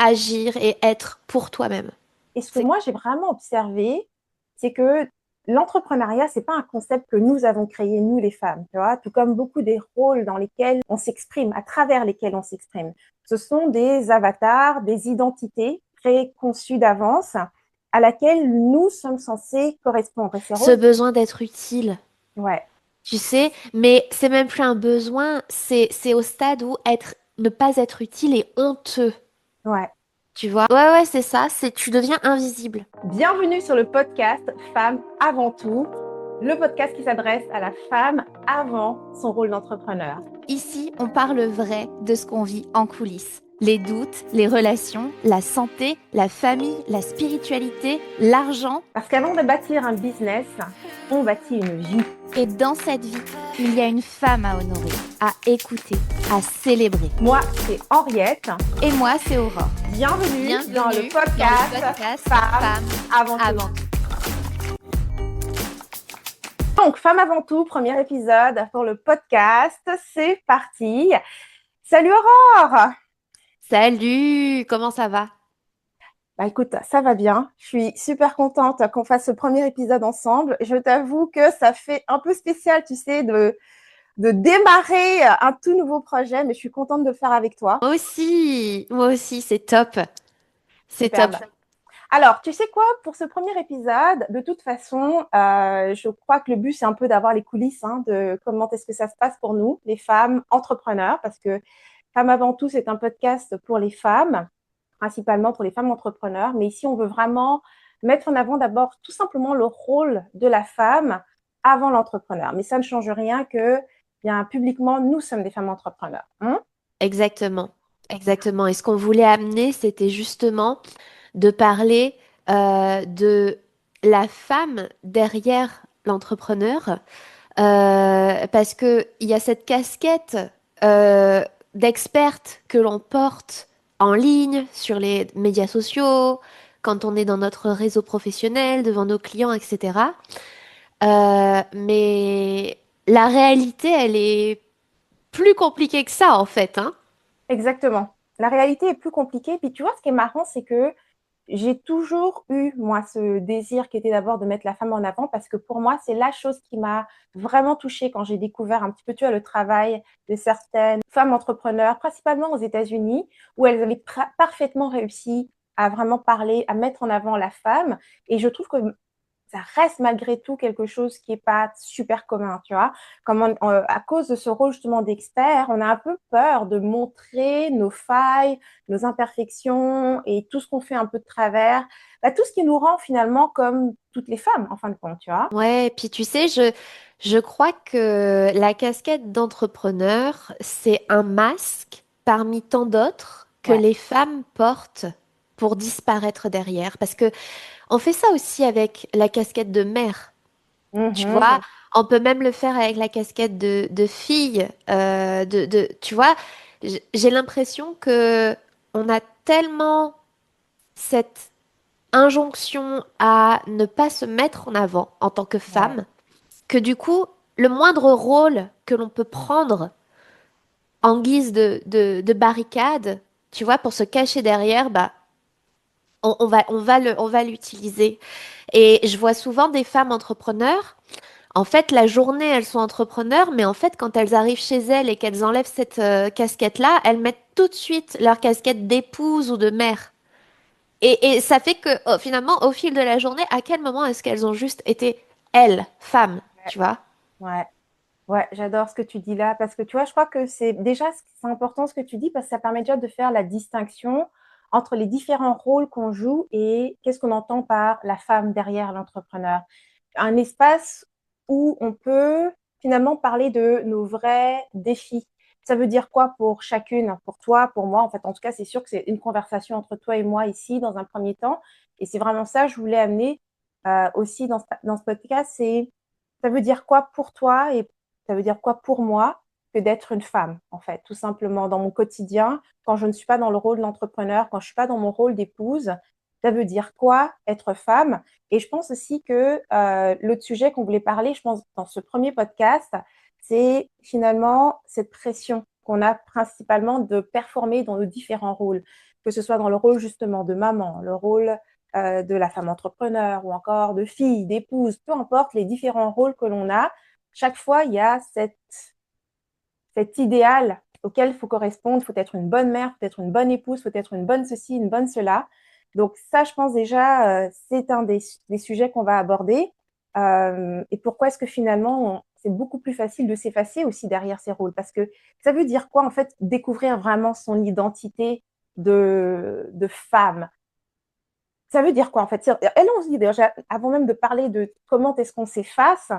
agir et être pour toi-même. Et ce que C'est moi, j'ai vraiment observé, c'est que l'entrepreneuriat, c'est pas un concept que nous avons créé, nous les femmes, tu vois, tout comme beaucoup des rôles dans lesquels on s'exprime, à travers lesquels on s'exprime. Ce sont des avatars, des identités préconçues d'avance à laquelle nous sommes censés correspondre. Et ces ce rôles, besoin d'être utile, ouais, tu sais, mais c'est même plus un besoin, c'est au stade où ne pas être utile est honteux, ouais. tu vois. Ouais, ouais, c'est ça, c'est tu deviens invisible. Bienvenue sur le podcast Femmes avant tout, le podcast qui s'adresse à la femme avant son rôle d'entrepreneur. Ici, on parle vrai de ce qu'on vit en coulisses. Les doutes, les relations, la santé, la famille, la spiritualité, l'argent. Parce qu'avant de bâtir un business, on bâtit une vie. Et dans cette vie, il y a une femme à honorer, à écouter, à célébrer. Moi, c'est Henriette. Et moi, c'est Aurore. Bienvenue, dans le Bienvenue dans le podcast podcast Femmes Femmes avant tout. avant tout. Donc, Femmes avant tout, premier épisode pour le podcast. C'est parti. Salut Aurore. Salut, comment ça va? Bah écoute, ça va bien. Je suis super contente qu'on fasse ce premier épisode ensemble. Je t'avoue que ça fait un peu spécial, tu sais, de démarrer un tout nouveau projet, mais je suis contente de le faire avec toi. Moi aussi, c'est top. C'est top. Superbe. Alors, tu sais quoi, pour ce premier épisode, de toute façon, je crois que le but, c'est un peu d'avoir les coulisses de comment est-ce que ça se passe pour nous, les femmes entrepreneurs, parce que Femmes avant tout, c'est un podcast pour les femmes, principalement pour les femmes entrepreneurs. Mais ici, on veut vraiment mettre en avant d'abord tout simplement le rôle de la femme avant l'entrepreneur. Mais ça ne change rien que, bien, publiquement, nous sommes des femmes entrepreneurs. Hein. Exactement. Exactement. Et ce qu'on voulait amener, c'était justement de parler de la femme derrière l'entrepreneur, parce que il y a cette casquette euh, d'experte que l'on porte en ligne sur les médias sociaux, quand on est dans notre réseau professionnel, devant nos clients, etc. Mais la réalité, elle est plus compliquée que ça, en fait, hein. Exactement. La réalité est plus compliquée. Puis tu vois, ce qui est marrant, c'est que j'ai toujours eu, moi, ce désir qui était d'abord de mettre la femme en avant parce que pour moi, c'est la chose qui m'a vraiment touchée quand j'ai découvert un petit peu, tu vois, le travail de certaines femmes entrepreneurs, principalement aux États-Unis, où elles avaient parfaitement réussi à vraiment parler, à mettre en avant la femme. Et je trouve que ça reste malgré tout quelque chose qui n'est pas super commun, tu vois. Comme à cause de ce rôle justement d'expert, on a un peu peur de montrer nos failles, nos imperfections et tout ce qu'on fait un peu de travers, bah, tout ce qui nous rend finalement comme toutes les femmes, en fin de compte, tu vois. Ouais, et puis tu sais, je crois que la casquette d'entrepreneur, c'est un masque parmi tant d'autres que Ouais. les femmes portent pour disparaître derrière. Parce que on fait ça aussi avec la casquette de mère. Tu vois, Mhm. on peut même le faire avec la casquette de fille. Tu vois, j'ai l'impression que on a tellement cette injonction à ne pas se mettre en avant en tant que Ouais. femme que du coup, le moindre rôle que l'on peut prendre en guise de barricade, tu vois, pour se cacher derrière, bah, on va l'utiliser. Et je vois souvent des femmes entrepreneurs. En fait, la journée, elles sont entrepreneurs, mais en fait, quand elles arrivent chez elles et qu'elles enlèvent cette casquette-là, elles mettent tout de suite leur casquette d'épouse ou de mère. Et ça fait que finalement, au fil de la journée, à quel moment est-ce qu'elles ont juste été elles, femmes, tu vois? Ouais. Ouais, j'adore ce que tu dis là parce que tu vois, je crois que c'est déjà c'est important ce que tu dis parce que ça permet déjà de faire la distinction entre les différents rôles qu'on joue et qu'est-ce qu'on entend par la femme derrière l'entrepreneur. Un espace où on peut finalement parler de nos vrais défis. Ça veut dire quoi pour chacune, pour toi, pour moi? En fait, en tout cas, c'est sûr que c'est une conversation entre toi et moi ici dans un premier temps. Et c'est vraiment ça que je voulais amener aussi dans ce podcast. C'est ça veut dire quoi pour toi et ça veut dire quoi pour moi que d'être une femme, en fait, tout simplement dans mon quotidien, quand je ne suis pas dans le rôle d'entrepreneur, quand je ne suis pas dans mon rôle d'épouse, ça veut dire quoi être femme? Et je pense aussi que l'autre sujet qu'on voulait parler, je pense, dans ce premier podcast, c'est finalement cette pression qu'on a principalement de performer dans nos différents rôles. que ce soit dans le rôle justement de maman, le rôle de la femme entrepreneur ou encore de fille, d'épouse, peu importe les différents rôles que l'on a, chaque fois, il y a cet idéal auquel il faut correspondre. Il faut être une bonne mère, il faut être une bonne épouse, il faut être une bonne ceci, une bonne cela. Donc ça, je pense déjà, c'est un des sujets qu'on va aborder. Et pourquoi est-ce que finalement, c'est beaucoup plus facile de s'effacer aussi derrière ces rôles? Parce que ça veut dire quoi, en fait, découvrir vraiment son identité de femme? Ça veut dire quoi, en fait? Allons-y, déjà, avant même de parler de comment est-ce qu'on s'efface,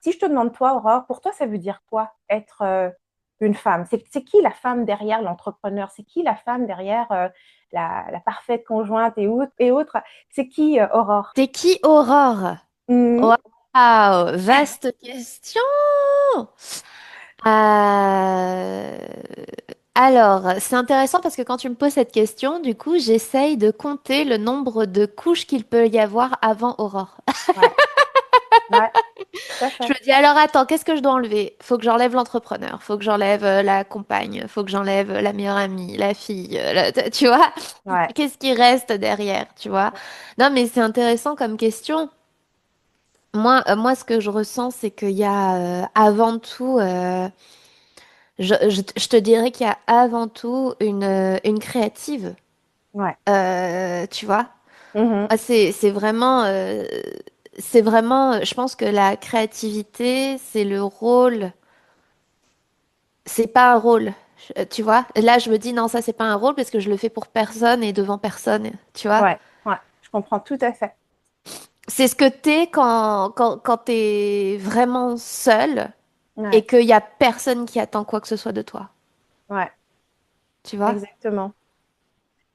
si je te demande toi, Aurore, pour toi, ça veut dire quoi être une femme? C'est qui la femme derrière l'entrepreneur? C'est qui la femme derrière la parfaite conjointe et autres? C'est qui, Aurore? T'es qui, Aurore? Mhm. Waouh, vaste question. Euh, Alors, c'est intéressant parce que quand tu me poses cette question, du coup, j'essaye de compter le nombre de couches qu'il peut y avoir avant Aurore. Ouais, ouais, tout à Je fait. me dis alors attends, qu'est-ce que je dois enlever? Faut que j'enlève l'entrepreneur, faut que j'enlève la compagne, faut que j'enlève la meilleure amie, la fille, tu vois? Ouais, Qu'est-ce qui reste derrière, tu vois? Non, mais c'est intéressant comme question. Moi, ce que je ressens, c'est qu'il y a avant tout, je te dirais qu'il y a avant tout une créative, ouais. tu vois? Mhm. Ah, c'est vraiment, je pense que la créativité, c'est le rôle. C'est pas un rôle, tu vois. Là, je me dis non, ça c'est pas un rôle parce que je le fais pour personne et devant personne, tu vois. Ouais, ouais, je comprends tout à fait. C'est ce que t'es quand t'es vraiment seul Ouais, et qu'il y a personne qui attend quoi que ce soit de toi, ouais, tu vois. exactement,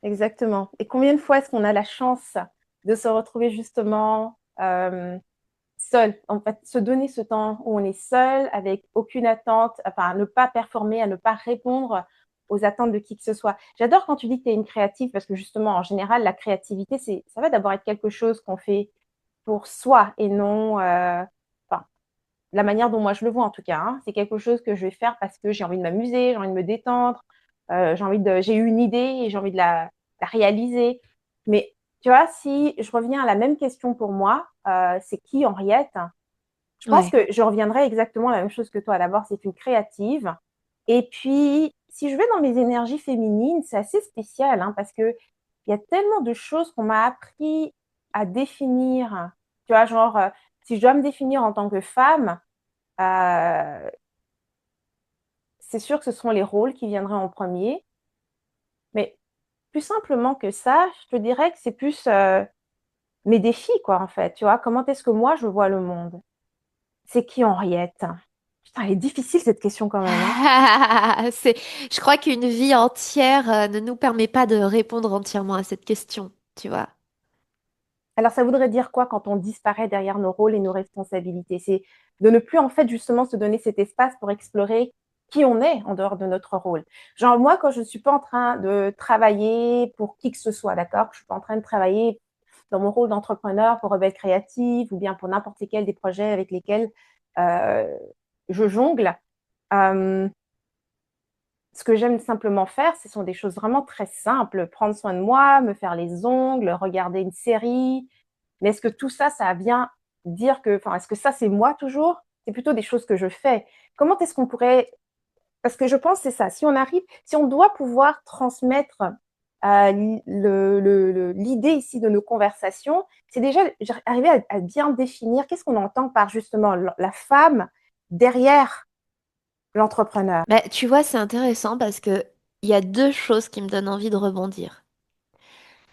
exactement. Et combien de fois est-ce qu'on a la chance de se retrouver justement seul, en fait, se donner ce temps où on est seul, avec aucune attente, enfin, à ne pas performer, à ne pas répondre aux attentes de qui que ce soit. J'adore quand tu dis que tu es une créative, parce que justement, en général, la créativité, ça va d'abord être quelque chose qu'on fait pour soi et non, enfin, la manière dont moi je le vois en tout cas, hein. C'est quelque chose que je vais faire parce que j'ai envie de m'amuser, j'ai envie de me détendre, j'ai eu une idée et j'ai envie de la réaliser. Mais tu vois, si je reviens à la même question pour moi, c'est qui Henriette? Je pense Ouais, que je reviendrai exactement à la même chose que toi. D'abord, c'est une créative. Et puis, si je vais dans mes énergies féminines, c'est assez spécial, hein, parce que il y a tellement de choses qu'on m'a appris à définir. Tu vois, genre, si je dois me définir en tant que femme, euh, c'est sûr que ce sont les rôles qui viendraient en premier. Mais plus simplement que ça, je te dirais que c'est plus mes défis, quoi, en fait. Tu vois, comment est-ce que moi, je vois le monde? C'est qui Henriette? Putain, elle est difficile cette question quand même, hein. c'est, je crois qu'une vie entière ne nous permet pas de répondre entièrement à cette question, tu vois. Alors, ça voudrait dire quoi quand on disparaît derrière nos rôles et nos responsabilités? C'est de ne plus, en fait, justement, se donner cet espace pour explorer qui on est en dehors de notre rôle. Genre, moi, quand je ne suis pas en train de travailler pour qui que ce soit, d'accord? Je ne suis pas en train de travailler dans mon rôle d'entrepreneur pour Rebelle Créative ou bien pour n'importe quel des projets avec lesquels euh, je jongle. Euh, Ce que j'aime simplement faire, ce sont des choses vraiment très simples. Prendre soin de moi, me faire les ongles, regarder une série. Mais est-ce que tout ça, ça vient dire que, enfin, est-ce que ça, c'est moi toujours? C'est plutôt des choses que je fais. Comment est-ce qu'on pourrait, parce que je pense que c'est ça, si on arrive, si on doit pouvoir transmettre l'idée ici de nos conversations, c'est déjà arriver à bien définir qu'est-ce qu'on entend par justement la femme derrière l'entrepreneur. Bah, tu vois, c'est intéressant parce que il y a deux choses qui me donnent envie de rebondir.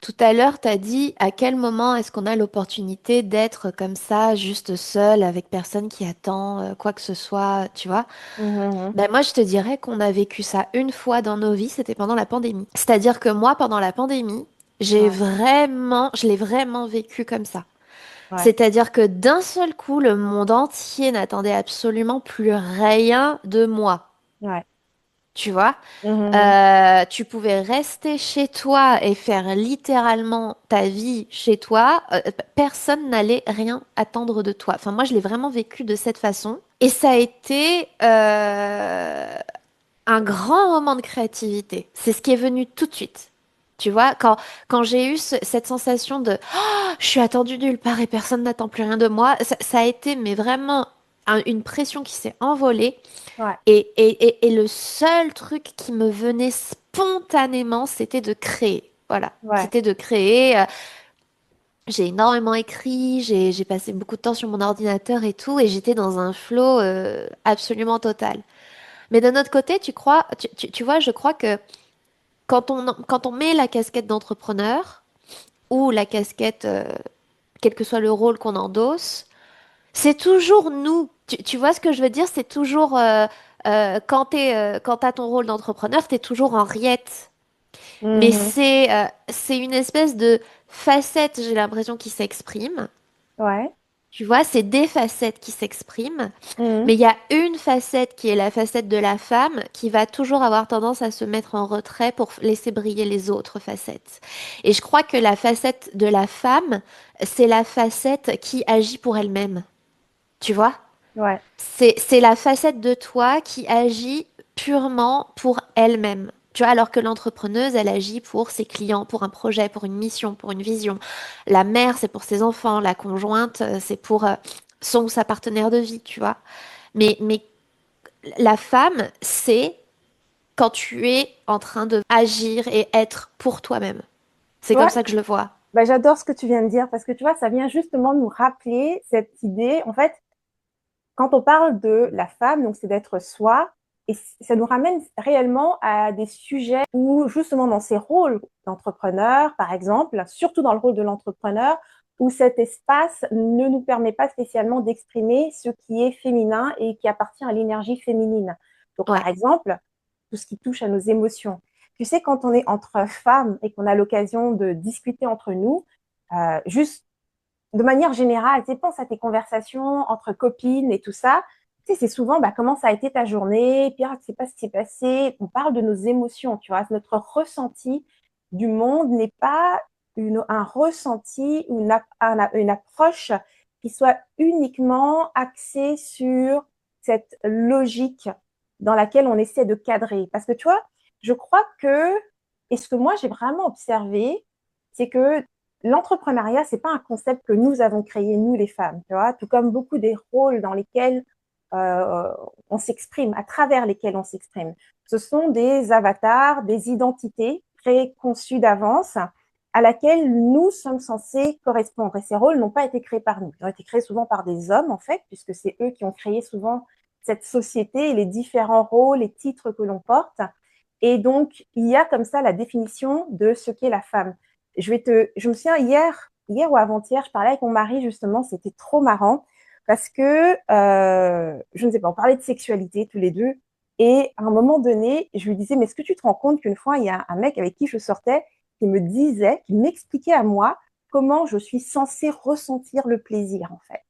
Tout à l'heure, tu as dit à quel moment est-ce qu'on a l'opportunité d'être comme ça, juste seul, avec personne qui attend quoi que ce soit, tu vois? Mhm, Ben moi, je te dirais qu'on a vécu ça une fois dans nos vies, c'était pendant la pandémie. C'est-à-dire que moi, pendant la pandémie, ouais, je l'ai vraiment vécu comme ça. ouais, C'est-à-dire que d'un seul coup, le monde entier n'attendait absolument plus rien de moi. ouais. Tu vois? Mhm, Tu pouvais rester chez toi et faire littéralement ta vie chez toi. Personne n'allait rien attendre de toi. Enfin, moi, je l'ai vraiment vécu de cette façon. Et ça a été un grand moment de créativité. C'est ce qui est venu tout de suite. Tu vois, quand j'ai eu cette sensation de je suis attendue nulle part et personne n'attend plus rien de moi, ça a été mais vraiment une pression qui s'est envolée. Ouais, Et le seul truc qui me venait spontanément, c'était de créer. Voilà, ouais. c'était de créer. J'ai énormément écrit, j'ai passé beaucoup de temps sur mon ordinateur et tout, et j'étais dans un flow absolument total. Mais d'un autre côté, tu vois, je crois que quand on met la casquette d'entrepreneur ou la casquette, quel que soit le rôle qu'on endosse, c'est toujours nous. Tu vois ce que je veux dire? C'est toujours quand t'as ton rôle d'entrepreneur, t'es toujours Henriette. Mais Mhm. c'est une espèce de facette, j'ai l'impression, qui s'exprime. Ouais. Tu vois, c'est des facettes qui s'expriment, Mhm. mais il y a une facette qui est la facette de la femme qui va toujours avoir tendance à se mettre en retrait pour laisser briller les autres facettes. Et je crois que la facette de la femme, c'est la facette qui agit pour elle-même. Tu vois? Ouais. C'est la facette de toi qui agit purement pour elle-même. Tu vois, alors que l'entrepreneuse, elle agit pour ses clients, pour un projet, pour une mission, pour une vision. La mère, c'est pour ses enfants. La conjointe, c'est pour son ou sa partenaire de vie, tu vois. Mais la femme, c'est quand tu es en train de agir et être pour toi-même. C'est Tu comme vois, ça que je le vois. bah, j'adore ce que tu viens de dire parce que tu vois, ça vient justement nous rappeler cette idée. En fait, quand on parle de la femme, donc c'est d'être soi, et ça nous ramène réellement à des sujets où justement dans ces rôles d'entrepreneur, par exemple, surtout dans le rôle de l'entrepreneur, où cet espace ne nous permet pas spécialement d'exprimer ce qui est féminin et qui appartient à l'énergie féminine. Donc, par Ouais, exemple, tout ce qui touche à nos émotions. Tu sais, quand on est entre femmes et qu'on a l'occasion de discuter entre nous, juste de manière générale, tu sais, pense à tes conversations entre copines et tout ça. Tu sais, c'est souvent bah, comment ça a été ta journée, puis ah, tu sais pas ce qui s'est passé. On parle de nos émotions, tu vois. Notre ressenti du monde n'est pas un ressenti ou une approche qui soit uniquement axée sur cette logique dans laquelle on essaie de cadrer. Parce que tu vois, je crois que, et ce que moi j'ai vraiment observé, c'est que l'entrepreneuriat, c'est pas un concept que nous avons créé, nous les femmes, tu vois, tout comme beaucoup des rôles dans lesquels euh, on s'exprime, à travers lesquels on s'exprime. Ce sont des avatars, des identités préconçues d'avance à laquelle nous sommes censés correspondre. Et ces rôles n'ont pas été créés par nous. Ils ont été créés souvent par des hommes, en fait, puisque c'est eux qui ont créé souvent cette société et les différents rôles et titres que l'on porte. Et donc, il y a comme ça la définition de ce qu'est la femme. Je me souviens hier ou avant-hier, je parlais avec mon mari justement, c'était trop marrant parce que je ne sais pas, on parlait de sexualité tous les deux et à un moment donné, je lui disais mais est-ce que tu te rends compte qu'une fois il y a un mec avec qui je sortais qui me disait, qui m'expliquait à moi comment je suis censée ressentir le plaisir en fait.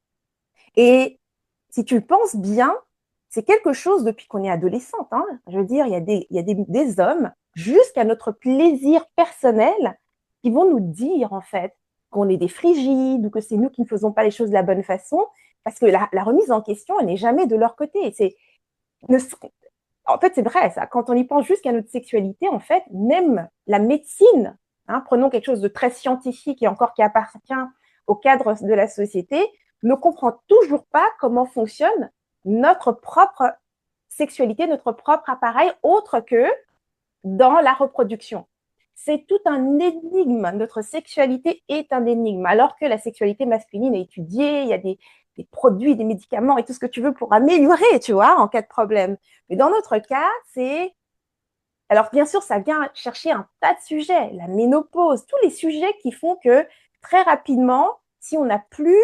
Et si tu le penses bien, c'est quelque chose depuis qu'on est adolescente. Hein. Je veux dire, il y a des hommes, jusqu'à notre plaisir personnel, qui vont nous dire, en fait, qu'on est des frigides ou que c'est nous qui ne faisons pas les choses de la bonne façon, parce que la remise en question, elle n'est jamais de leur côté. En fait, c'est vrai, ça. Quand on y pense jusqu'à notre sexualité, en fait, même la médecine, hein, prenons quelque chose de très scientifique et encore qui appartient au cadre de la société, ne comprend toujours pas comment fonctionne notre propre sexualité, notre propre appareil, autre que dans la reproduction. C'est tout un énigme. Notre sexualité est un énigme, alors que la sexualité masculine est étudiée, il y a des produits, des médicaments et tout ce que tu veux pour améliorer, tu vois, en cas de problème. Mais dans notre cas, c'est... Alors, bien sûr, ça vient chercher un tas de sujets, la ménopause, tous les sujets qui font que très rapidement, si on n'a plus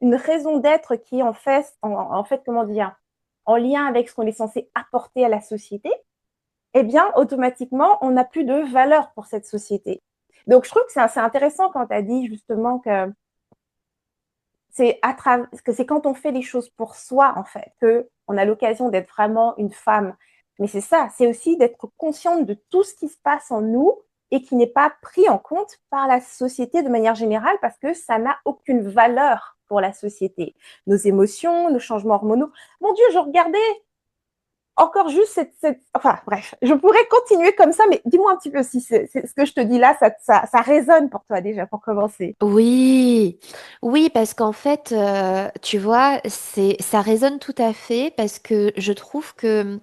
une raison d'être qui est en fait, comment dire, en lien avec ce qu'on est censé apporter à la société, eh bien, automatiquement, on n'a plus de valeur pour cette société. Donc, je trouve que c'est assez intéressant quand tu as dit justement que c'est quand on fait les choses pour soi, en fait, qu'on a l'occasion d'être vraiment une femme. Mais c'est ça, c'est aussi d'être consciente de tout ce qui se passe en nous et qui n'est pas pris en compte par la société de manière générale parce que ça n'a aucune valeur pour la société. Nos émotions, nos changements hormonaux. Mon Dieu, je regardais encore juste Enfin, bref, je pourrais continuer comme ça, mais dis-moi un petit peu si c'est ce que je te dis là, ça résonne pour toi déjà, pour commencer. Oui, oui, parce qu'en fait, tu vois, ça résonne tout à fait parce que je trouve que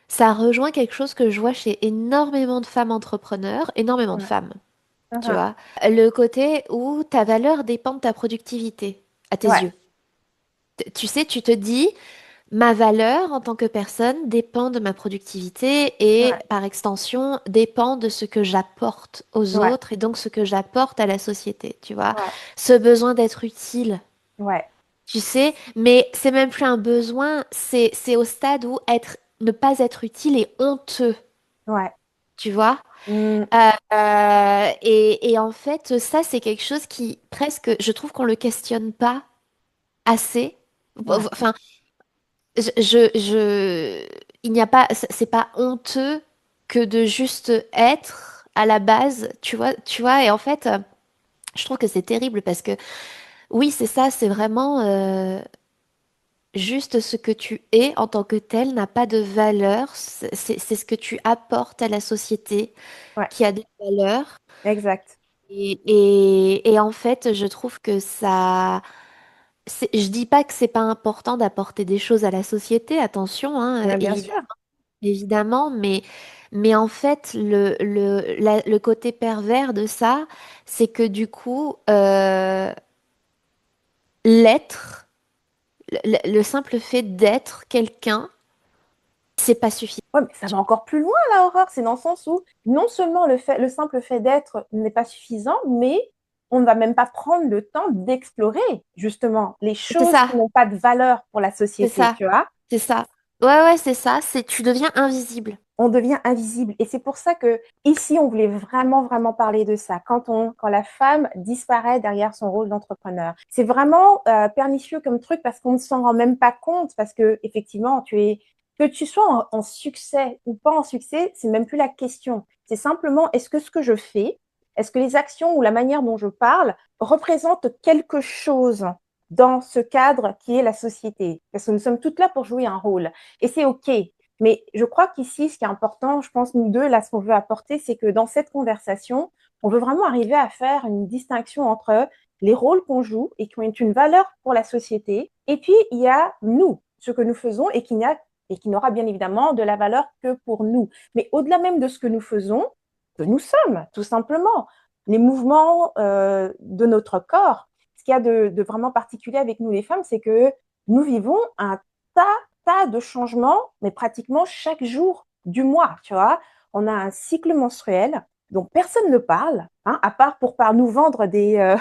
ça rejoint quelque chose que je vois chez énormément de femmes entrepreneurs, énormément de Ouais. femmes, tu Mhm. vois. Le côté où ta valeur dépend de ta productivité, à tes Ouais, yeux. Tu sais, tu te dis, ma valeur en tant que personne dépend de ma productivité et ouais, par extension dépend de ce que j'apporte aux ouais, autres et donc ce que j'apporte à la société, tu vois. ouais, Ce besoin d'être utile, ouais, tu sais, mais c'est même plus un besoin, c'est au stade où ne pas être utile est honteux, ouais. tu vois. Mm, Et en fait, ça, c'est quelque chose qui presque, je trouve qu'on le questionne pas assez. ouais. Enfin, il n'y a pas, c'est pas honteux que de juste être à la base, tu vois. Et en fait, je trouve que c'est terrible parce que oui, c'est ça, c'est vraiment juste ce que tu es en tant que tel n'a pas de valeur. C'est ce que tu apportes à la société Ouais, qui a des valeurs. exact. Et en fait, je trouve que ça. Je dis pas que c'est pas important d'apporter des choses à la société, attention, hein, Mais bien sûr. évidemment, mais en fait, le côté pervers de ça, c'est que du coup, l'être, le simple fait d'être quelqu'un, c'est pas suffisant. Ouais, mais ça va encore plus loin, la horreur. C'est dans le sens où non seulement le simple fait d'être n'est pas suffisant, mais on ne va même pas prendre le temps d'explorer justement les C'est choses qui ça, n'ont pas de valeur pour la c'est société, ça, tu vois. c'est ça. Ouais, ouais, c'est ça, tu deviens invisible. On devient invisible. Et c'est pour ça que ici, on voulait vraiment, vraiment parler de ça. Quand la femme disparaît derrière son rôle d'entrepreneur, c'est vraiment pernicieux comme truc parce qu'on ne s'en rend même pas compte parce que effectivement, que tu sois en succès ou pas en succès, c'est même plus la question. C'est simplement est-ce que ce que je fais, est-ce que les actions ou la manière dont je parle représentent quelque chose dans ce cadre qui est la société? Parce que nous sommes toutes là pour jouer un rôle. Et c'est OK. Mais je crois qu'ici, ce qui est important, je pense, nous deux, là, ce qu'on veut apporter, c'est que dans cette conversation, on veut vraiment arriver à faire une distinction entre les rôles qu'on joue et qui ont une valeur pour la société, et puis il y a nous, ce que nous faisons et qui n'aura bien évidemment de la valeur que pour nous. Mais au-delà même de ce que nous faisons, que nous sommes, tout simplement, les mouvements de notre corps, ce qu'il y a de vraiment particulier avec nous les femmes, c'est que nous vivons un tas de changements, mais pratiquement chaque jour du mois, tu vois. On a un cycle menstruel dont personne ne parle, hein, à part pour nous vendre des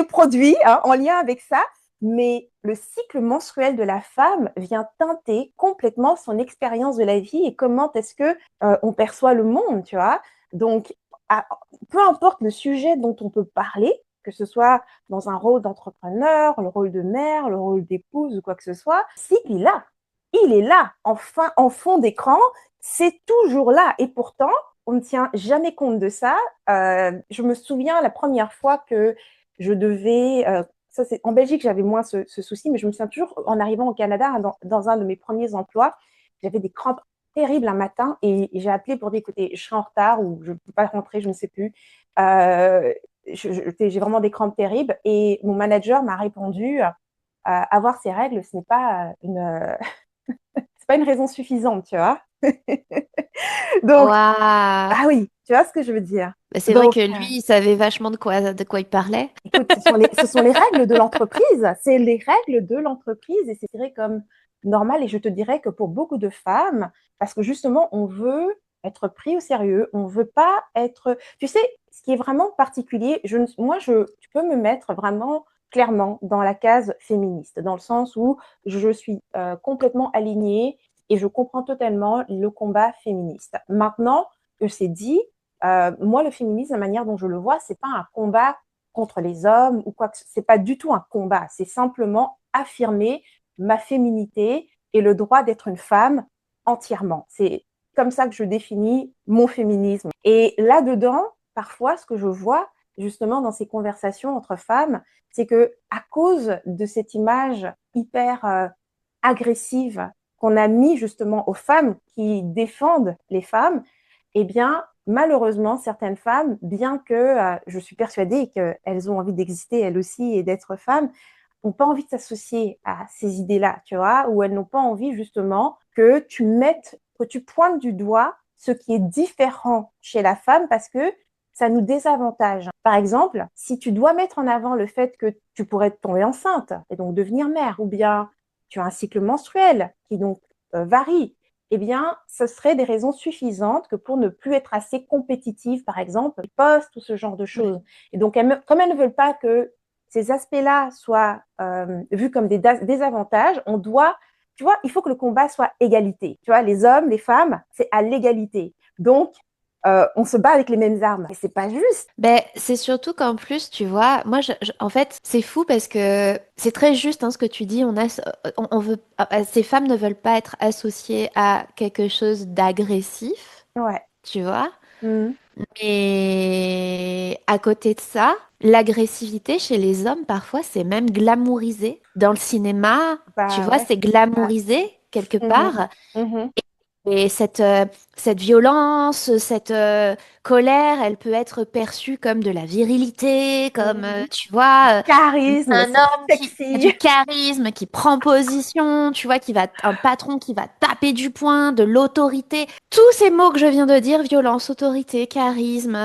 produits hein, en lien avec ça. Mais le cycle menstruel de la femme vient teinter complètement son expérience de la vie et comment est-ce que on perçoit le monde, tu vois. Donc, peu importe le sujet dont on peut parler, que ce soit dans un rôle d'entrepreneur, le rôle de mère, le rôle d'épouse ou quoi que ce soit, si il est là, enfin, en fond d'écran, c'est toujours là. Et pourtant, on ne tient jamais compte de ça. Je me souviens la première fois que je devais, ça c'est en Belgique, j'avais moins ce souci, mais je me souviens toujours en arrivant au Canada, dans un de mes premiers emplois, j'avais des crampes terribles un matin et j'ai appelé pour dire écoutez, je serai en retard ou je ne peux pas rentrer, je ne sais plus. Euh, j'ai vraiment des crampes terribles et mon manager m'a répondu avoir ses règles, ce n'est pas c'est pas une raison suffisante, tu vois. Donc, Waouh! ah oui, tu vois ce que je veux dire. Bah, c'est vrai Donc, que lui, il savait vachement de quoi il parlait. écoute, ce sont les règles de l'entreprise. C'est les règles de l'entreprise et c'est tiré comme normal. Et je te dirais que pour beaucoup de femmes, parce que justement, on veut être pris au sérieux, on veut pas être. Tu sais, ce qui est vraiment particulier, tu peux me mettre vraiment clairement dans la case féministe, dans le sens où je suis complètement alignée et je comprends totalement le combat féministe. Maintenant que c'est dit, moi, le féminisme, la manière dont je le vois, c'est pas un combat contre les hommes ou quoi que ce soit. C'est pas du tout un combat. C'est simplement affirmer ma féminité et le droit d'être une femme entièrement. C'est comme ça que je définis mon féminisme. Et là-dedans, parfois, ce que je vois justement dans ces conversations entre femmes, c'est que à cause de cette image hyper agressive qu'on a mis justement aux femmes qui défendent les femmes, eh bien, malheureusement, certaines femmes, bien que je suis persuadée qu'elles ont envie d'exister elles aussi et d'être femmes, n'ont pas envie de s'associer à ces idées-là, tu vois, ou elles n'ont pas envie justement que tu pointes du doigt ce qui est différent chez la femme parce que ça nous désavantage. Par exemple, si tu dois mettre en avant le fait que tu pourrais tomber enceinte et donc devenir mère, ou bien tu as un cycle menstruel qui donc varie, eh bien, ce serait des raisons suffisantes que pour ne plus être assez compétitive, par exemple, poste ou ce genre de choses. Et donc, comme elles ne veulent pas que ces aspects-là soient vus comme des désavantages, on doit, tu vois, il faut que le combat soit égalité. Tu vois, les hommes, les femmes, c'est à l'égalité. Donc, on se bat avec les mêmes armes. Et c'est pas juste. Ben, c'est surtout qu'en plus, tu vois, moi, en fait, c'est fou parce que c'est très juste hein, ce que tu dis. On veut, ces femmes ne veulent pas être associées à quelque chose d'agressif, Ouais. tu vois. Mmh. Et à côté de ça, l'agressivité chez les hommes, parfois, c'est même glamourisé. Dans le cinéma, tu Bah vois, ouais. c'est glamourisé quelque Mmh. part. Mmh. Et cette violence, cette colère, elle peut être perçue comme de la virilité, comme, Mmh. tu vois, Charisme, un c'est homme qui a sexy. du charisme, qui prend position, tu vois, un patron qui va taper du poing, de l'autorité. Tous ces mots que je viens de dire, violence, autorité, charisme,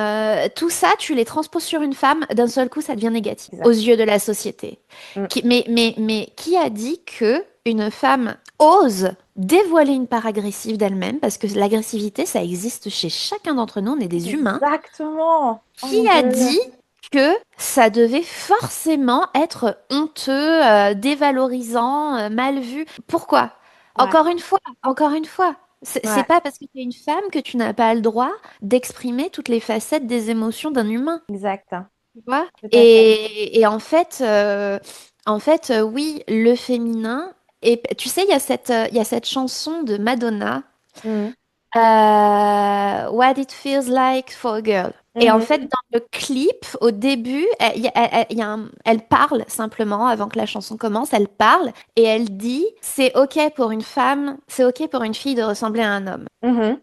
tout ça, tu les transposes sur une femme, d'un seul coup, ça devient négatif aux Exact. yeux de la société. Mmh. Mais qui a dit que une femme ose dévoiler une part agressive d'elle-même, parce que l'agressivité, ça existe chez chacun d'entre nous, on est des humains. Exactement. Oh Qui mon a Dieu. dit que ça devait forcément être honteux, dévalorisant, mal vu? Pourquoi? Ouais. Encore une fois, c'est Ouais. pas parce que tu es une femme que tu n'as pas le droit d'exprimer toutes les facettes des émotions d'un humain, Exact. tu vois? Tout à fait. Et en fait, oui, le féminin. Et tu sais, il y a cette chanson de Madonna, Mmh. What It Feels Like for a Girl. Et en fait, Mmh. dans le clip, au début, elle parle simplement avant que la chanson commence, elle parle et elle dit, c'est OK pour une femme, c'est OK pour une fille de ressembler à un homme. Mmh.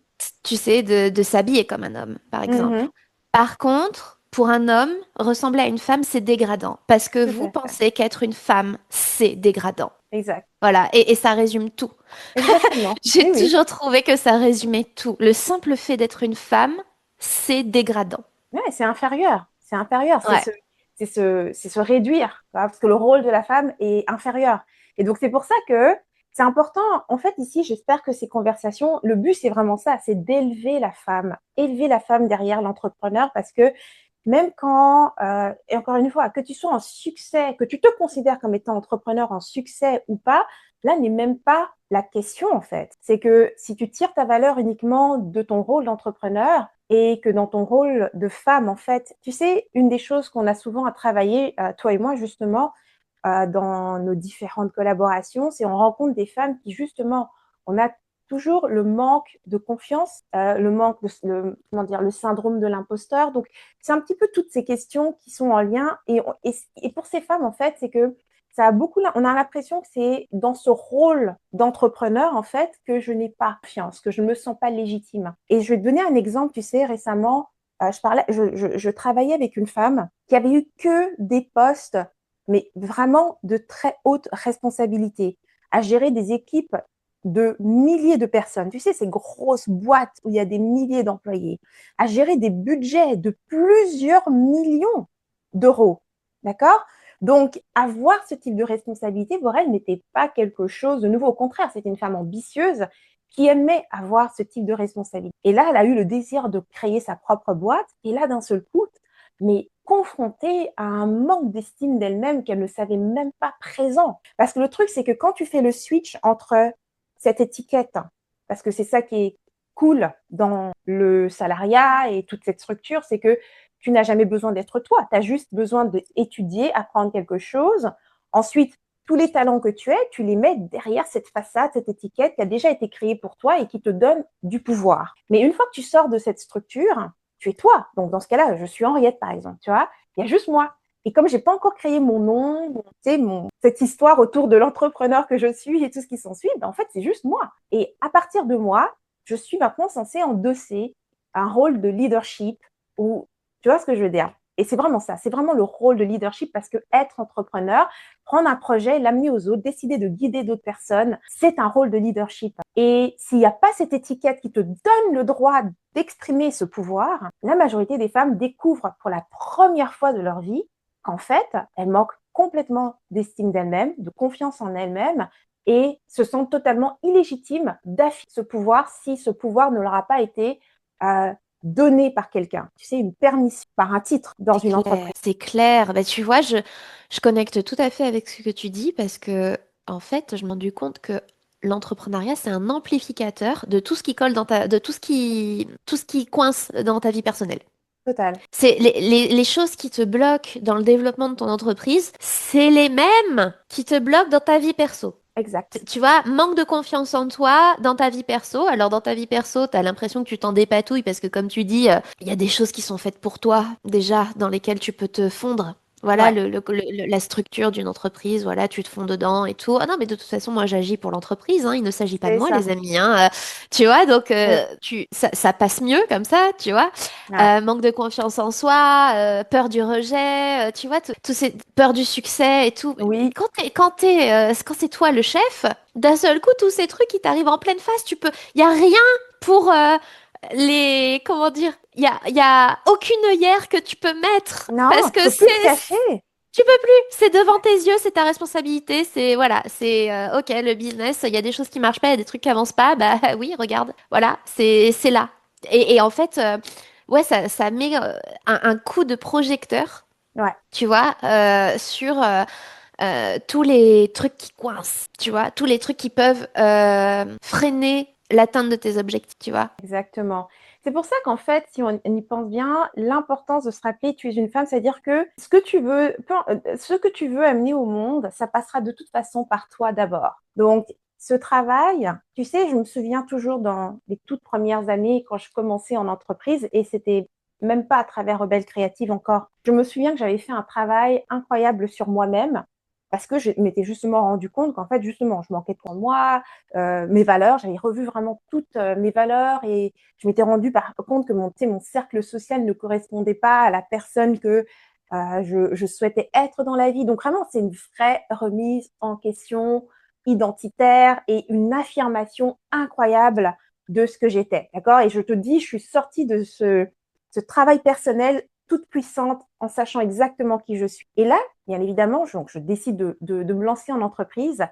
Tu sais, de s'habiller comme un homme, par exemple. Mmh. Par contre, pour un homme, ressembler à une femme, c'est dégradant. Parce que Tout vous à fait. pensez qu'être une femme, c'est dégradant. Exact. Voilà, et ça résume tout. Exactement. J'ai Oui, oui. toujours trouvé que ça résumait tout. Le simple fait d'être une femme, c'est dégradant. Ouais, c'est inférieur. C'est inférieur. Ouais. C'est se réduire, tu vois, parce que le rôle de la femme est inférieur. Et donc, c'est pour ça que c'est important. En fait, ici, j'espère que ces conversations, le but, c'est vraiment ça, c'est d'élever la femme, élever la femme derrière l'entrepreneur, parce que même quand, et encore une fois, que tu sois en succès, que tu te considères comme étant entrepreneur en succès ou pas, là n'est même pas la question en fait. C'est que si tu tires ta valeur uniquement de ton rôle d'entrepreneur et que dans ton rôle de femme, en fait, tu sais, une des choses qu'on a souvent à travailler, toi et moi justement, dans nos différentes collaborations, c'est on rencontre des femmes qui justement, on a toujours le manque de confiance, le manque de comment dire, le syndrome de l'imposteur. Donc, c'est un petit peu toutes ces questions qui sont en lien. Et pour ces femmes, en fait, c'est que ça a beaucoup, on a l'impression que c'est dans ce rôle d'entrepreneur, en fait, que je n'ai pas confiance, que je ne me sens pas légitime. Et je vais te donner un exemple, tu sais, récemment, je travaillais avec une femme qui avait eu que des postes, mais vraiment de très haute responsabilité, à gérer des équipes de milliers de personnes. Tu sais, ces grosses boîtes où il y a des milliers d'employés, à gérer des budgets de plusieurs millions d'euros. D'accord? Donc, avoir ce type de responsabilité, pour elle, n'était pas quelque chose de nouveau. Au contraire, c'était une femme ambitieuse qui aimait avoir ce type de responsabilité. Et là, elle a eu le désir de créer sa propre boîte. Et là, d'un seul coup, mais confrontée à un manque d'estime d'elle-même qu'elle ne savait même pas présent. Parce que le truc, c'est que quand tu fais le switch entre cette étiquette, parce que c'est ça qui est cool dans le salariat et toute cette structure, c'est que tu n'as jamais besoin d'être toi. Tu as juste besoin d'étudier, apprendre quelque chose. Ensuite, tous les talents que tu as, tu les mets derrière cette façade, cette étiquette qui a déjà été créée pour toi et qui te donne du pouvoir. Mais une fois que tu sors de cette structure, tu es toi. Donc, dans ce cas-là, je suis Henriette, par exemple, tu vois. Il y a juste moi. Et comme j'ai pas encore créé mon nom, cette histoire autour de l'entrepreneur que je suis et tout ce qui s'ensuit, en fait, c'est juste moi. Et à partir de moi, je suis maintenant censée endosser un rôle de leadership ou, tu vois ce que je veux dire? Et c'est vraiment ça, c'est vraiment le rôle de leadership parce que être entrepreneur, prendre un projet, l'amener aux autres, décider de guider d'autres personnes, c'est un rôle de leadership. Et s'il n'y a pas cette étiquette qui te donne le droit d'exprimer ce pouvoir, la majorité des femmes découvrent pour la première fois de leur vie qu'en fait, elles manquent complètement d'estime d'elles-mêmes, de confiance en elles-mêmes et se sentent totalement illégitimes d'affirmer ce pouvoir si ce pouvoir ne leur a pas été donné par quelqu'un. Tu sais, une permission par un titre dans une entreprise. C'est clair. Bah, tu vois, je connecte tout à fait avec ce que tu dis parce que, en fait, je me suis rendu compte que l'entrepreneuriat, c'est un amplificateur de tout ce qui colle de tout ce qui coince dans ta vie personnelle. Total. C'est les choses qui te bloquent dans le développement de ton entreprise, c'est les mêmes qui te bloquent dans ta vie perso. Exact. Tu vois, manque de confiance en toi dans ta vie perso. Alors, dans ta vie perso, tu as l'impression que tu t'en dépatouilles parce que, comme tu dis, il y a des choses qui sont faites pour toi, déjà, dans lesquelles tu peux te fondre. Voilà, Ouais. la structure d'une entreprise, voilà, tu te fonds dedans et tout. Ah non, mais de toute façon, moi, j'agis pour l'entreprise, hein, il ne s'agit pas de C'est moi, ça. les amis, hein. Tu vois, donc, Mm. ça passe mieux comme ça, tu vois. Ouais. Manque de confiance en soi, peur du rejet, tu vois, tout ces peur du succès et tout. Oui. Quand c'est toi le chef, d'un seul coup, tous ces trucs qui t'arrivent en pleine face, il y a rien pour comment dire, il y a aucune œillère que tu peux mettre Non, parce tu que peux plus te cacher. tu peux plus, c'est devant tes yeux, c'est ta responsabilité, c'est voilà, c'est ok, le business, il y a des choses qui marchent pas, il y a des trucs qui avancent pas, bah oui, regarde, voilà, c'est là. Et en fait, ouais, ça met un coup de projecteur, Ouais. tu vois, sur tous les trucs qui coincent, tu vois, tous les trucs qui peuvent freiner l'atteinte de tes objectifs, tu vois. Exactement. C'est pour ça qu'en fait, si on y pense bien, l'importance de se rappeler, tu es une femme, c'est-à-dire que ce que tu veux amener au monde, ça passera de toute façon par toi d'abord. Donc, ce travail, tu sais, je me souviens toujours dans les toutes premières années quand je commençais en entreprise et c'était même pas à travers Rebelle Créative encore. Je me souviens que j'avais fait un travail incroyable sur moi-même parce que je m'étais justement rendu compte qu'en fait, justement, je manquais de moi, mes valeurs. J'avais revu vraiment toutes mes valeurs et je m'étais rendu compte que mon cercle social ne correspondait pas à la personne que je souhaitais être dans la vie. Donc vraiment, c'est une vraie remise en question identitaire et une affirmation incroyable de ce que j'étais. D'accord? Et je te dis, je suis sortie de ce travail personnel toute puissante en sachant exactement qui je suis. Et là, bien évidemment, je décide de me lancer en entreprise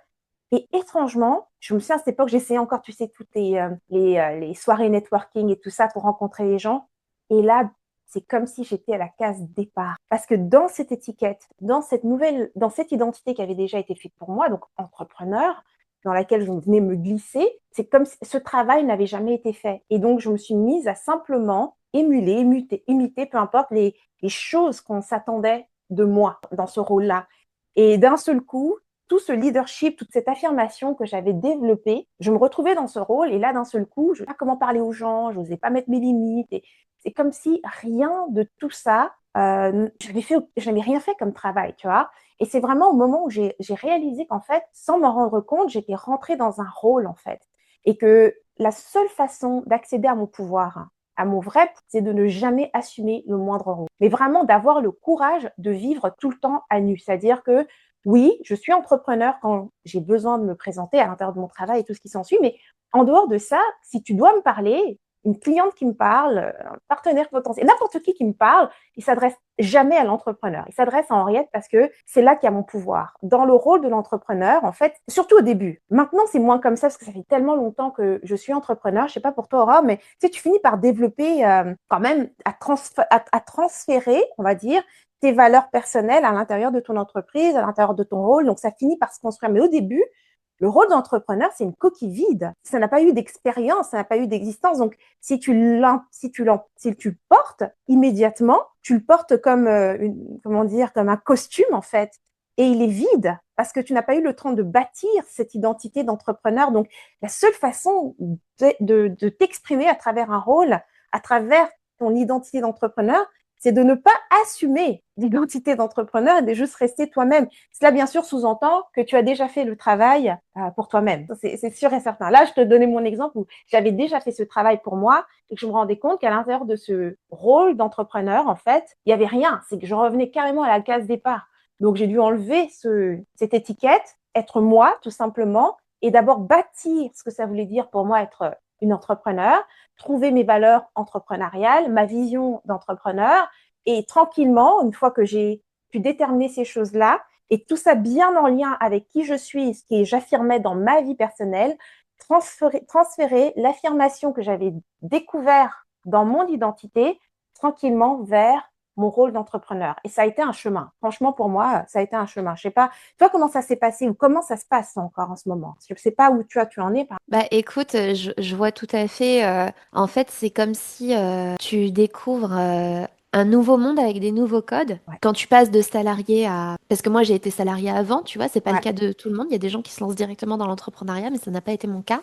et étrangement, je me souviens à cette époque, j'essayais encore, tu sais, toutes les soirées networking et tout ça pour rencontrer les gens. Et là, c'est comme si j'étais à la case départ. Parce que dans cette étiquette, dans cette identité qui avait déjà été faite pour moi, donc entrepreneur, dans laquelle je venais me glisser, c'est comme si ce travail n'avait jamais été fait. Et donc, je me suis mise à simplement émuler, imiter, peu importe, les choses qu'on s'attendait de moi dans ce rôle-là. Et d'un seul coup, tout ce leadership, toute cette affirmation que j'avais développée, je me retrouvais dans ce rôle et là, d'un seul coup, je ne savais pas comment parler aux gens, je n'osais pas mettre mes limites. Et c'est comme si rien de tout ça, je n'avais rien fait comme travail, tu vois. Et c'est vraiment au moment où j'ai réalisé qu'en fait, sans m'en rendre compte, j'étais rentrée dans un rôle, en fait. Et que la seule façon d'accéder à mon pouvoir, à mon vrai, c'est de ne jamais assumer le moindre rôle. Mais vraiment d'avoir le courage de vivre tout le temps à nu. C'est-à-dire que oui, je suis entrepreneur quand j'ai besoin de me présenter à l'intérieur de mon travail et tout ce qui s'ensuit, mais en dehors de ça, si tu dois me parler, une cliente qui me parle, un partenaire potentiel, n'importe qui me parle, il s'adresse jamais à l'entrepreneur. Il s'adresse à Henriette parce que c'est là qu'il y a mon pouvoir. Dans le rôle de l'entrepreneur, en fait, surtout au début. Maintenant, c'est moins comme ça parce que ça fait tellement longtemps que je suis entrepreneur. Je sais pas pour toi, Aurore, mais tu sais, tu finis par développer quand même à transférer, on va dire, tes valeurs personnelles à l'intérieur de ton entreprise, à l'intérieur de ton rôle. Donc, ça finit par se construire. Mais au début, le rôle d'entrepreneur, c'est une coquille vide. Ça n'a pas eu d'expérience, ça n'a pas eu d'existence. Donc, si tu le portes immédiatement, tu le portes comme comme un costume en fait, et il est vide parce que tu n'as pas eu le temps de bâtir cette identité d'entrepreneur. Donc, la seule façon t'exprimer à travers un rôle, à travers ton identité d'entrepreneur, c'est de ne pas d'assumer l'identité d'entrepreneur et de juste rester toi-même. Cela, bien sûr, sous-entend que tu as déjà fait le travail pour toi-même. C'est sûr et certain. Là, je te donnais mon exemple où j'avais déjà fait ce travail pour moi et que je me rendais compte qu'à l'intérieur de ce rôle d'entrepreneur, en fait, il n'y avait rien. C'est que je revenais carrément à la case départ. Donc, j'ai dû enlever cette étiquette, être moi, tout simplement, et d'abord bâtir ce que ça voulait dire pour moi être une entrepreneur, trouver mes valeurs entrepreneuriales, ma vision d'entrepreneur, et tranquillement, une fois que j'ai pu déterminer ces choses-là, et tout ça bien en lien avec qui je suis, ce que j'affirmais dans ma vie personnelle, transférer l'affirmation que j'avais découvert dans mon identité tranquillement vers mon rôle d'entrepreneur. Et ça a été un chemin. Franchement, pour moi, ça a été un chemin. Je sais pas, toi, comment ça s'est passé ou comment ça se passe encore en ce moment? Je sais pas où tu en es. Bah écoute, je vois tout à fait. En fait, c'est comme si tu découvres un nouveau monde avec des nouveaux codes. Ouais. Quand tu passes de salarié à... Parce que moi, j'ai été salarié avant, tu vois, c'est pas le Ouais. cas de tout le monde. Il y a des gens qui se lancent directement dans l'entrepreneuriat, mais ça n'a pas été mon cas.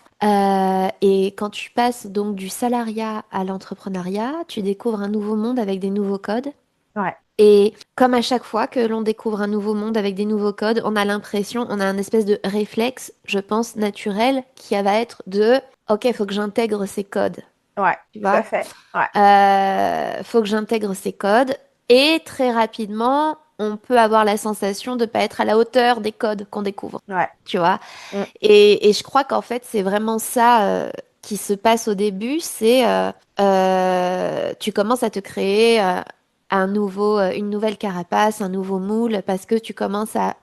Et quand tu passes donc du salariat à l'entrepreneuriat, tu découvres un nouveau monde avec des nouveaux codes. Ouais. Et comme à chaque fois que l'on découvre un nouveau monde avec des nouveaux codes, on a l'impression, on a un espèce de réflexe, je pense, naturel, qui va être de, OK, il faut que j'intègre ces codes, Ouais, tu tout à vois. fait. Ouais. Faut que j'intègre ces codes. Et très rapidement, on peut avoir la sensation de ne pas être à la hauteur des codes qu'on découvre, Ouais. tu vois. Mm. Et je crois qu'en fait, c'est vraiment ça qui se passe au début, c'est tu commences à te créer une nouvelle carapace, un nouveau moule, parce que tu commences à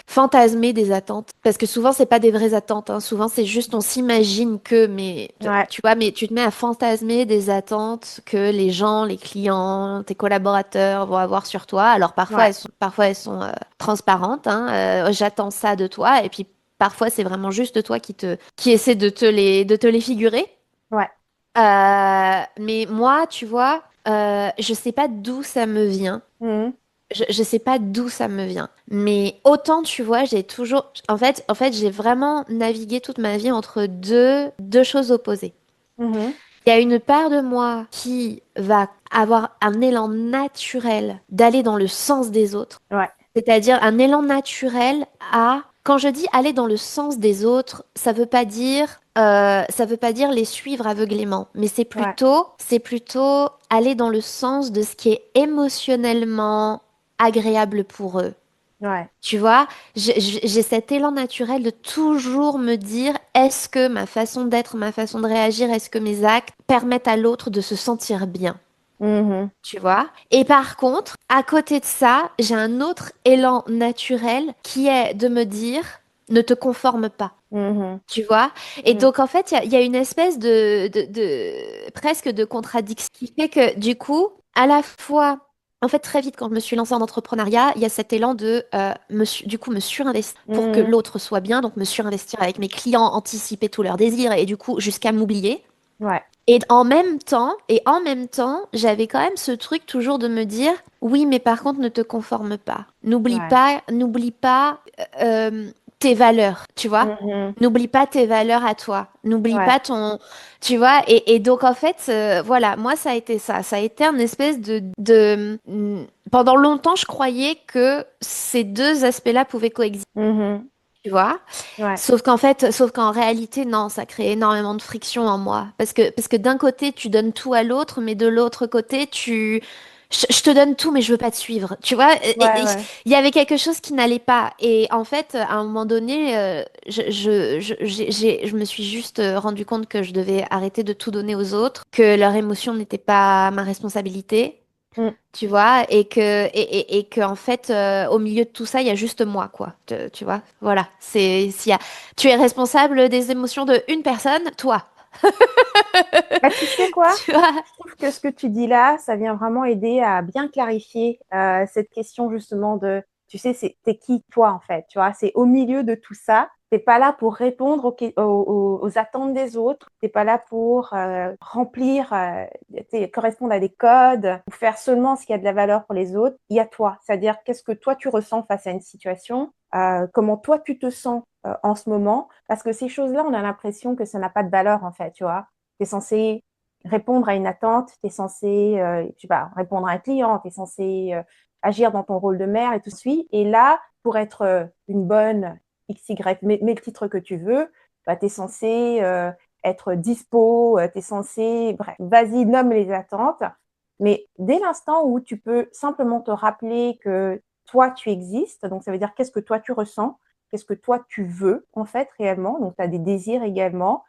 fantasmer des attentes. Parce que souvent, c'est pas des vraies attentes, hein. Souvent, c'est juste on s'imagine que, mais Ouais. tu vois, mais tu te mets à fantasmer des attentes que les gens, les clients, tes collaborateurs vont avoir sur toi. Alors Ouais. parfois elles sont transparentes, hein. J'attends ça de toi, et puis parfois, c'est vraiment juste toi qui essaie de te les figurer. Ouais. Mais moi, tu vois, je sais pas d'où ça me vient. Mm. Je sais pas d'où ça me vient. Mais autant, tu vois, j'ai toujours, en fait, j'ai vraiment navigué toute ma vie entre deux choses opposées. Mhm. Il y a une part de moi qui va avoir un élan naturel d'aller dans le sens des autres. Ouais. C'est-à-dire un élan naturel à... Quand je dis aller dans le sens des autres, ça veut pas dire les suivre aveuglément, mais Ouais. c'est plutôt aller dans le sens de ce qui est émotionnellement agréable pour eux. Ouais. Tu vois, j'ai cet élan naturel de toujours me dire, est-ce que ma façon d'être, ma façon de réagir, est-ce que mes actes permettent à l'autre de se sentir bien? Mhm. Tu vois? Et par contre, à côté de ça, j'ai un autre élan naturel qui est de me dire, ne te conforme pas. Mhm. Tu vois? Et Mm. donc, en fait, il y a une espèce presque de contradiction qui fait que, du coup, à la fois, en fait, très vite, quand je me suis lancée en entrepreneuriat, il y a cet élan de, du coup, me surinvestir pour que Mhm. l'autre soit bien, donc me surinvestir avec mes clients, anticiper tous leurs désirs et du coup, jusqu'à m'oublier. Ouais. Et en même temps, j'avais quand même ce truc toujours de me dire, oui, mais par contre, ne te conforme pas. Ouais. N'oublie pas tes valeurs, tu vois. Mhm. N'oublie pas tes valeurs à toi. N'oublie Ouais. pas tu vois. Et donc, en fait, voilà, moi, ça a été ça. Ça a été un espèce pendant longtemps, je croyais que ces deux aspects-là pouvaient coexister. Mhm. Tu vois? Ouais. Sauf qu'en réalité, non, ça crée énormément de friction en moi. Parce que d'un côté, tu donnes tout à l'autre, mais de l'autre côté, je te donne tout, mais je veux pas te suivre. Tu vois? Et Ouais. Ouais. il y avait quelque chose qui n'allait pas. Et en fait, à un moment donné, je me suis juste rendu compte que je devais arrêter de tout donner aux autres, que leur émotion n'était pas ma responsabilité. Mm. Tu vois, et que en fait, au milieu de tout ça, il y a juste moi, quoi. Tu vois, voilà. Tu es responsable des émotions de une personne, toi. Bah, tu sais quoi? Tu vois? Je trouve que ce que tu dis là, ça vient vraiment aider à bien clarifier cette question justement de, tu sais, t'es qui toi en fait, tu vois, c'est au milieu de tout ça. T'es pas là pour répondre aux attentes des autres. T'es pas là pour remplir, correspondre à des codes ou faire seulement ce qui a de la valeur pour les autres. Il y a toi, c'est-à-dire qu'est-ce que toi tu ressens face à une situation, comment toi tu te sens en ce moment, parce que ces choses-là, on a l'impression que ça n'a pas de valeur en fait, tu vois. Tu es censé répondre à une attente, tu es censé, je sais pas, répondre à un client, tu es censé agir dans ton rôle de mère et tout de suite. Et là, pour être une bonne XY, mets le titre que tu veux, bah, tu es censé être dispo, tu es censé, bref, vas-y, nomme les attentes. Mais dès l'instant où tu peux simplement te rappeler que toi, tu existes, donc ça veut dire qu'est-ce que toi, tu ressens, qu'est-ce que toi, tu veux, en fait, réellement, donc tu as des désirs également,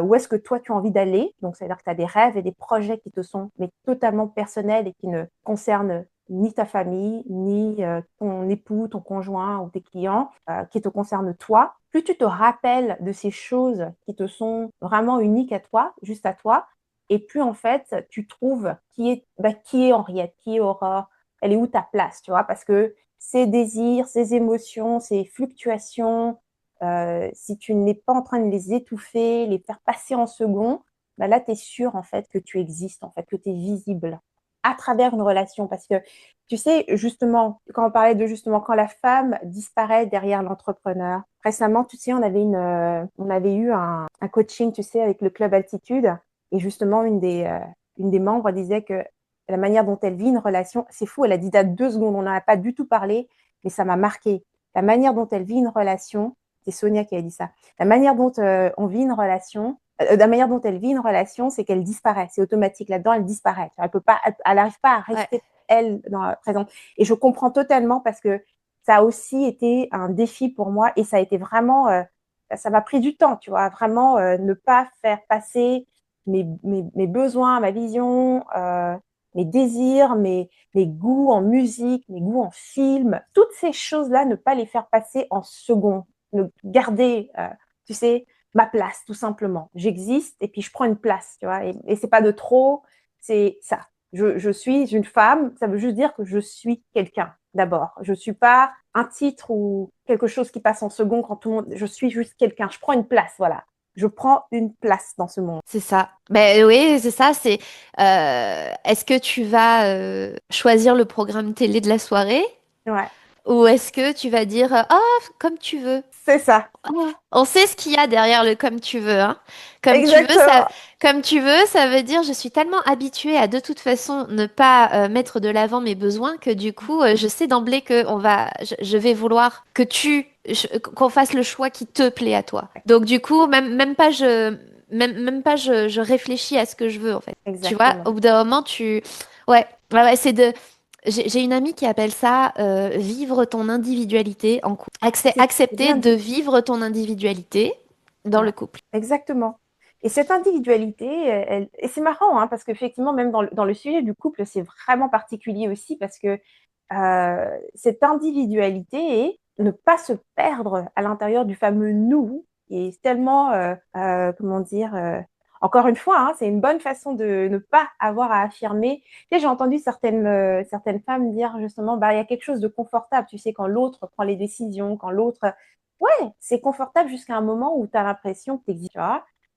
où est-ce que toi, tu as envie d'aller, donc ça veut dire que tu as des rêves et des projets qui te sont mais totalement personnels et qui ne concernent ni ta famille, ni ton époux, ton conjoint ou tes clients, qui te concernent toi. Plus tu te rappelles de ces choses qui te sont vraiment uniques à toi, juste à toi, et plus en fait tu trouves qui est Henriette, qui est Aurore, elle est où ta place, tu vois, parce que ces désirs, ces émotions, ces fluctuations, si tu n'es pas en train de les étouffer, les faire passer en second, bah là tu es sûr en fait que tu existes, en fait, que tu es visible à travers une relation, parce que tu sais, justement, quand on parlait de justement quand la femme disparaît derrière l'entrepreneur. Récemment, tu sais, on avait eu un coaching, tu sais, avec le club Altitude, et justement, une des membres disait que la manière dont elle vit une relation, c'est fou, elle a dit à 2 secondes, on n'en a pas du tout parlé, mais ça m'a marqué. La manière dont elle vit une relation, c'est Sonia qui a dit ça. La manière dont on vit une relation, la manière dont elle vit une relation, c'est qu'elle disparaît, c'est automatique. Là-dedans, elle disparaît. Elle peut pas, elle n'arrive pas à Ouais. rester elle dans la présente. Et je comprends totalement parce que ça a aussi été un défi pour moi et ça a été vraiment, ça m'a pris du temps, tu vois, vraiment ne pas faire passer mes besoins, ma vision, mes désirs, mes goûts en musique, mes goûts en film, toutes ces choses-là, ne pas les faire passer en second, garder, tu sais, ma place, tout simplement. J'existe et puis je prends une place, tu vois, et c'est pas de trop, c'est ça. Je suis une femme, ça veut juste dire que je suis quelqu'un d'abord. Je suis pas un titre ou quelque chose qui passe en second quand tout le monde. Je suis juste quelqu'un. Je prends une place, voilà. Je prends une place dans ce monde. C'est ça. Ben oui, c'est ça. C'est est-ce que tu vas choisir le programme télé de la soirée Ouais, ou est-ce que tu vas dire comme tu veux? c'est ça. On sait ce qu'il y a derrière le comme tu veux, hein. Exactement. Comme tu veux, ça veut dire je suis tellement habituée à de toute façon ne pas mettre de l'avant mes besoins que du coup je sais d'emblée que je vais vouloir que qu'on fasse le choix qui te plaît à toi. Donc du coup même pas je réfléchis à ce que je veux en fait. Tu vois, Exactement. au bout d'un moment ouais, c'est de j'ai une amie qui appelle ça vivre ton individualité en couple. C'est Accepter bien de dit. vivre ton individualité dans Ouais, le couple. exactement. Et cette individualité, et c'est marrant, hein, parce qu'effectivement, même dans le sujet du couple, c'est vraiment particulier aussi, parce que cette individualité et ne pas se perdre à l'intérieur du fameux nous, qui est tellement, comment dire, encore une fois, hein, c'est une bonne façon de ne pas avoir à affirmer. Tu sais, j'ai entendu certaines femmes dire justement, bah, il y a quelque chose de confortable, tu sais, quand l'autre prend les décisions, quand l'autre. Ouais, c'est confortable jusqu'à un moment où tu as l'impression que tu existes.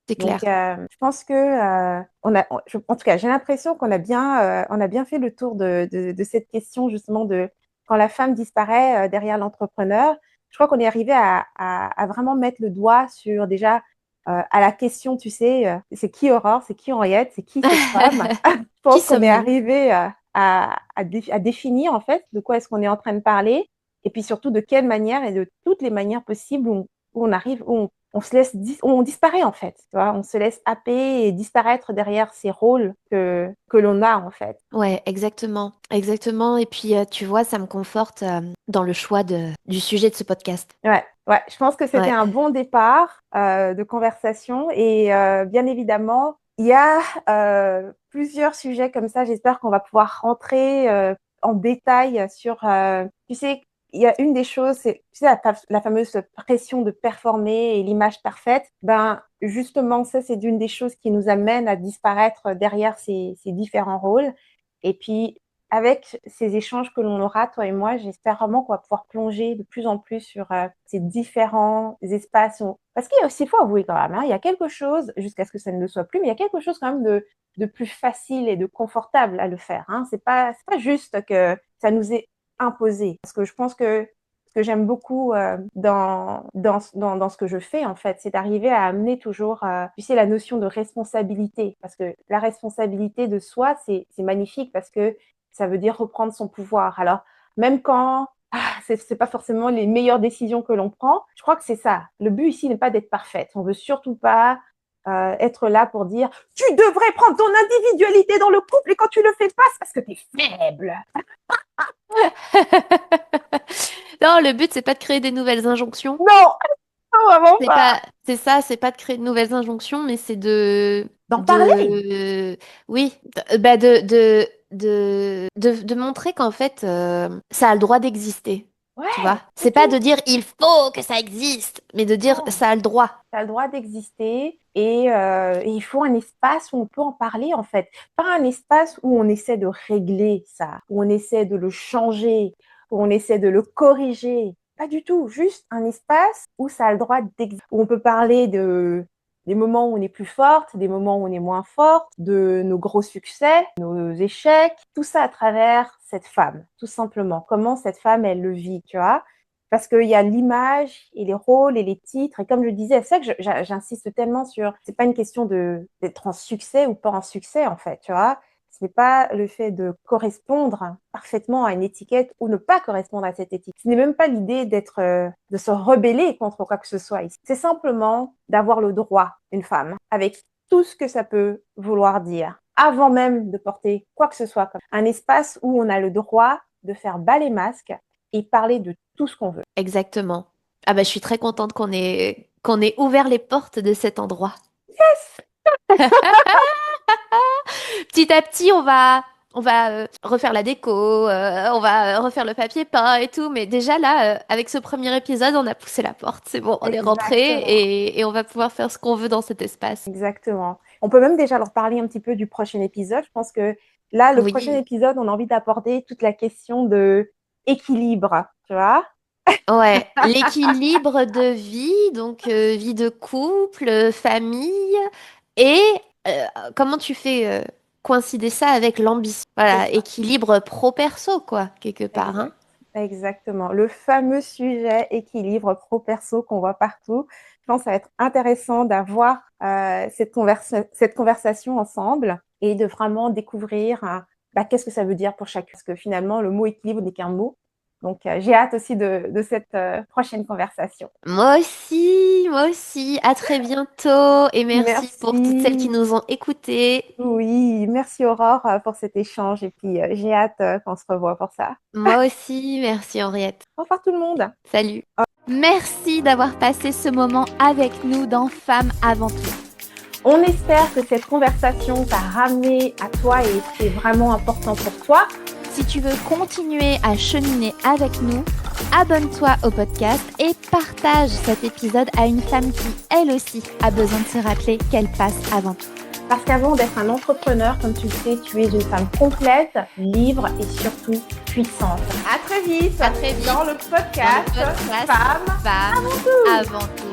C'est Donc, clair. je pense que en tout cas, j'ai l'impression on a bien fait le tour de cette question justement de quand la femme disparaît derrière l'entrepreneur. Je crois qu'on est arrivé à vraiment mettre le doigt sur déjà à la question, tu sais, c'est qui Aurore, c'est qui Henriette, c'est qui cette femme. Je Qui pense qu'on est sommes-nous? arrivé à définir en fait de quoi est-ce qu'on est en train de parler et puis surtout de quelle manière et de toutes les manières possibles où on arrive, on se laisse, on disparaît en fait, tu vois, on se laisse happer et disparaître derrière ces rôles que l'on a en fait. Ouais, exactement, exactement. Et puis, tu vois, ça me conforte dans le choix du sujet de ce podcast. Ouais, ouais, je pense que c'était Ouais. un bon départ de conversation et bien évidemment, il y a plusieurs sujets comme ça. J'espère qu'on va pouvoir rentrer en détail sur, tu sais, il y a une des choses, c'est tu sais, la fameuse pression de performer et l'image parfaite. Ben, justement, ça, c'est d'une des choses qui nous amène à disparaître derrière ces différents rôles. Et puis, avec ces échanges que l'on aura, toi et moi, j'espère vraiment qu'on va pouvoir plonger de plus en plus sur ces différents espaces. Parce qu'il y a aussi, il faut avouer quand même, hein, il y a quelque chose, jusqu'à ce que ça ne le soit plus, mais il y a quelque chose quand même de plus facile et de confortable à le faire. Hein. C'est pas juste que ça nous est imposé. Parce que je pense que ce que j'aime beaucoup dans ce que je fais, en fait, c'est d'arriver à amener toujours, tu sais, la notion de responsabilité. Parce que la responsabilité de soi, c'est magnifique parce que ça veut dire reprendre son pouvoir. Alors, même quand c'est pas forcément les meilleures décisions que l'on prend, je crois que c'est ça. Le but ici n'est pas d'être parfaite. On veut surtout pas être là pour dire « Tu devrais prendre ton individualité dans le couple et quand tu le fais pas, c'est parce que tu es faible. » Non, le but, c'est pas de créer des nouvelles injonctions. Non, vraiment C'est pas. pas, c'est ça, c'est pas de créer de nouvelles injonctions, mais c'est D'en parler. oui, bah de montrer qu'en fait, ça a le droit d'exister. Tu vois? Ouais, c'est C'est pas de tout. dire il faut que ça existe, mais de dire Non, ça a le droit. tu as le droit d'exister et il faut un espace où on peut en parler, en fait. Pas un espace où on essaie de régler ça, où on essaie de le changer, où on essaie de le corriger. Pas du tout. Juste un espace où ça a le droit d'exister. Où on peut parler des moments où on est plus forte, des moments où on est moins forte, de nos gros succès, nos échecs. Tout ça à travers cette femme, tout simplement. Comment cette femme, elle le vit, tu vois? Parce qu'il y a l'image et les rôles et les titres. Et comme je disais, c'est ça que j'insiste tellement sur, c'est pas une question d'être en succès ou pas en succès, en fait, tu vois. Ce n'est pas le fait de correspondre parfaitement à une étiquette ou ne pas correspondre à cette étiquette. Ce n'est même pas l'idée de se rebeller contre quoi que ce soit ici. C'est simplement d'avoir le droit, une femme, avec tout ce que ça peut vouloir dire, avant même de porter quoi que ce soit, comme un espace où on a le droit de faire bas les masques et parler de tout ce qu'on veut. Exactement. Ah bah, je suis très contente qu'on ait ouvert les portes de cet endroit. Petit à petit, on va refaire la déco, on va refaire le papier peint et tout. Mais déjà là, avec ce premier épisode, on a poussé la porte. C'est bon, on est rentré Exactement. et on va pouvoir faire ce qu'on veut dans cet espace. Exactement. On peut même déjà leur parler un petit peu du prochain épisode. Je pense que là, le prochain Oui, épisode, on a envie d'aborder toute la question de équilibre, tu vois? ouais. L'équilibre de vie, donc vie de couple, famille, et euh, comment tu fais coïncider ça avec l'ambition? C'est Voilà, ça. équilibre pro-perso, quoi, quelque part, hein. Exact. Exactement. Le fameux sujet équilibre pro-perso qu'on voit partout. Je pense que ça va être intéressant d'avoir cette conversation ensemble et de vraiment découvrir qu'est-ce que ça veut dire pour chacun. Parce que finalement, le mot équilibre n'est qu'un mot. Donc, j'ai hâte aussi de cette prochaine conversation. Moi aussi, moi aussi. À très bientôt et merci pour toutes celles qui Merci. nous ont écoutés. Oui, merci Aurore pour cet échange et puis j'ai hâte qu'on se revoie pour ça. Moi aussi, merci Henriette. Au revoir tout le monde. Salut. Merci d'avoir passé ce moment avec nous dans Femmes avant tout. On espère que cette conversation t'a ramené à toi et c'est vraiment important pour toi. Si tu veux continuer à cheminer avec nous, abonne-toi au podcast et partage cet épisode à une femme qui, elle aussi, a besoin de se rappeler qu'elle passe avant tout. Parce qu'avant d'être un entrepreneur, comme tu le sais, tu es une femme complète, libre et surtout puissante. À très vite, À très vite dans le podcast, dans le podcast Femmes Femmes avant tout.